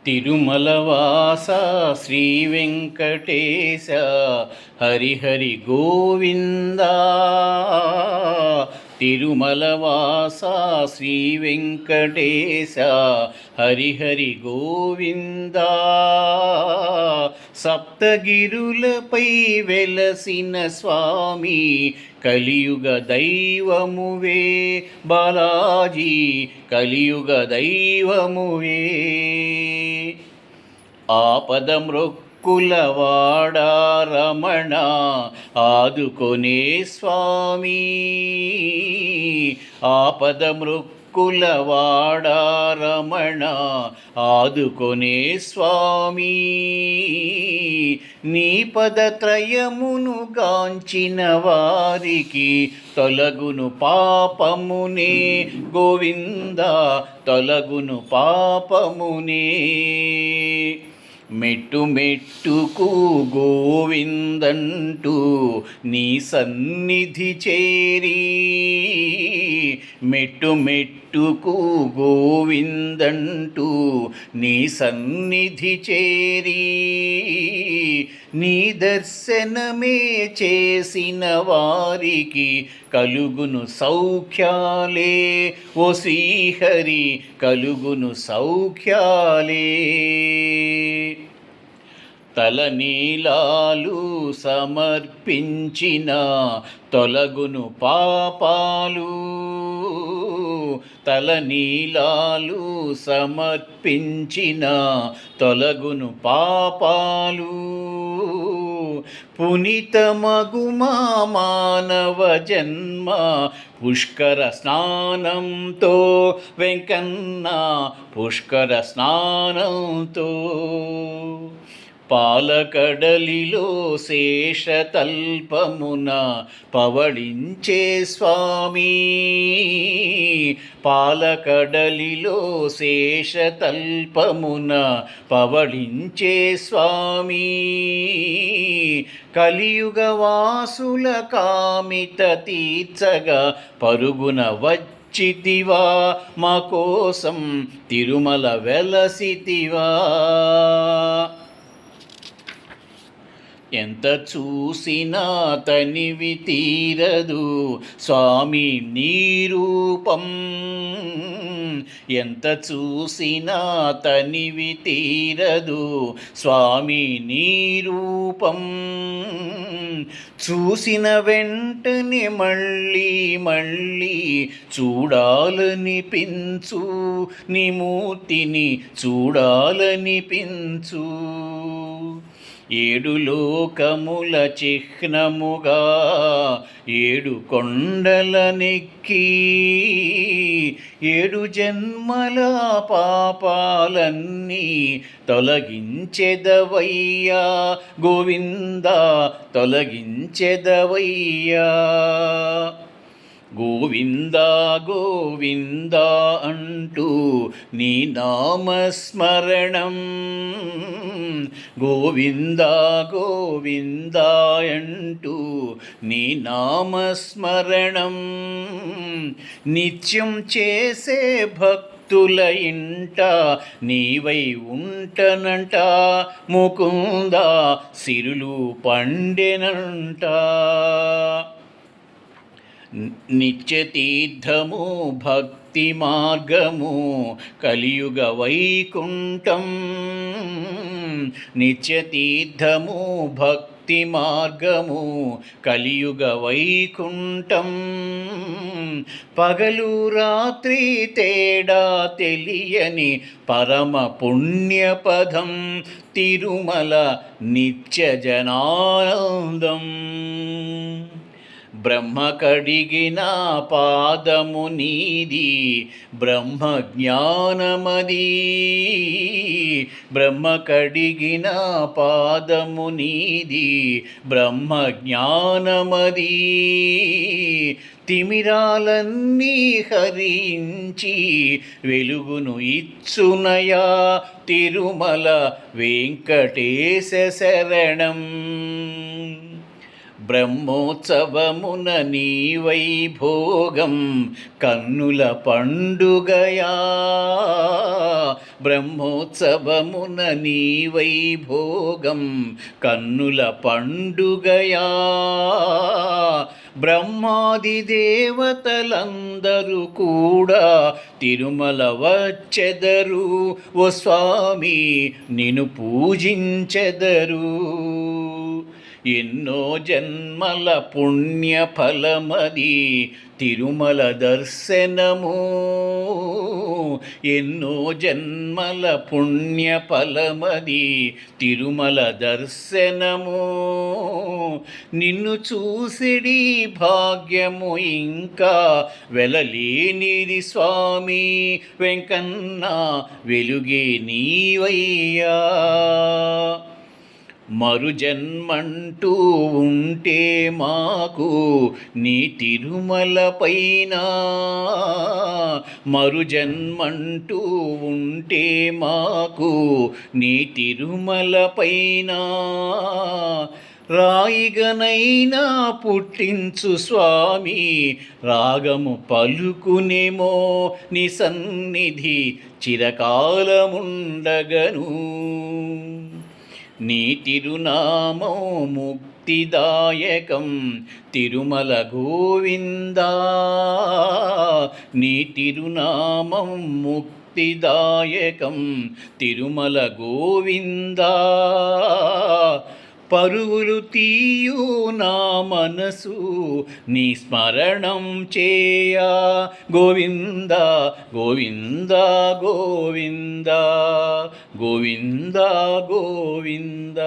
తిరుమలవాస శ్రీ వెంకటేశ హరిహరి గోవింద. తిరుమలవాస శ్రీ వెంకటేశ హరిహరి గోవింద. సప్తగిరులపై వెలసిన స్వామి కలియుగ దైవమువే బాలాజీ, కలియుగ దైవమువే. ఆపదమృక్కులవాడా రమణ ఆదుకొనే స్వామి, ఆపదమృక్కులవాడా రమణ ఆదుకొనే స్వామి. నీ పదత్రయమును గాంచిన వారికి తొలగును పాపమునే గోవింద, తొలగును పాపమునే. మెట్టు మెట్టుకు గోవిందంటూ నీ సన్నిధి చేరి, మెట్టు మెట్టుకు గోవిందంటూ నీ సన్నిధి చేరి, నీ దర్శనమే చేసిన వారికి కలుగును సౌఖ్యాలే ఓ శ్రీహరి, కలుగును సౌఖ్యాలే. తలనీలాలు సమర్పించిన తొలగును పాపాలు, తలనీలాలు సమర్పించిన తొలగును పాపాలు. పునీతమగుమా మానవ జన్మ పుష్కర స్నానంతో వెంకన్న, పుష్కర స్నానంతో. పాలకడలిలో శేషతల్పమున పవళించే స్వామి, పాలకడలిలో శేషతల్పమున పవళించే స్వామి. కలియుగ వాసుల కామిత తీర్చగా పరుగున వచ్చితివా, మా కోసం తిరుమల వెలసితివా. ఎంత చూసినా తనివి తీరదు స్వామి నీ రూపం, ఎంత చూసినా తనివి తీరదు స్వామి నీ రూపం. చూసిన వెంటనే మళ్ళీ మళ్ళీ చూడాలనిపించు, నీ మూర్తిని చూడాలనిపించు. ఏడు లోకముల చిహ్నముగా ఏడు కొండలనెక్కి, ఏడు జన్మల పాపాలన్నీ తొలగించెదవయ్యా గోవింద, తొలగించెదవయ్యా. గోవింద గోవింద అంటూ నీ నామస్మరణం, గోవింద గోవింద అంటూ నీ నామస్మరణం. నిత్యం చేసే భక్తుల ఇంట నీవై ఉంటనంట ముకుంద, సిరులు పండెనంట. నిత్యతీర్థము భక్తి మార్గము కలియుగ వైకుంఠం, నిత్యతీర్థము భక్తి మార్గము కలియుగ వైకుంఠం. పగలు రాత్రి తేడా తెలియని పరమ పుణ్యపదం తిరుమల నిత్య జనానందం. బ్రహ్మ కడిగిన పాదము నీది బ్రహ్మ జ్ఞానమది, బ్రహ్మ కడిగిన పాదము నీది బ్రహ్మ జ్ఞానమది. తిమిరాలన్నీ హరించి వెలుగును ఇచ్చునయా తిరుమల వెంకటేశ శరణం. బ్రహ్మోత్సవమున నీ వైభోగం కన్నుల పండుగయా, బ్రహ్మోత్సవమున నీ వైభోగం కన్నుల పండుగయా. బ్రహ్మాది దేవతలందరూ కూడా తిరుమల వచ్చెదరు, ఓ స్వామి నిన్ను పూజించెదరు. ఎన్నో జన్మల పుణ్య ఫలమది తిరుమల దర్శనము, ఎన్నో జన్మల పుణ్య ఫలమది తిరుమల దర్శనము. నిన్ను చూసిడి భాగ్యము ఇంకా వెలలేనిది స్వామి వెంకన్న, వెలుగే నీవయ్యా. మరు జన్మంటూ ఉంటే మాకు నీ తిరుమల పైన, మరు జన్మంటూ ఉంటే మాకు నీ తిరుమల పైన. రాయిగనైనా పుట్టించు స్వామి, రాగము పలుకునేమో నీ సన్నిధి చిరకాలముండగను. నీ తిరునామం ముక్తిదాయకం తిరుమల గోవిందా, నీ తిరునామం ముక్తిదాయకం తిరుమల గోవిందా. పరుగులు తీయు నా మనసు నీ స్మరణం చేయా, గోవింద గోవింద గోవింద గోవింద గోవింద.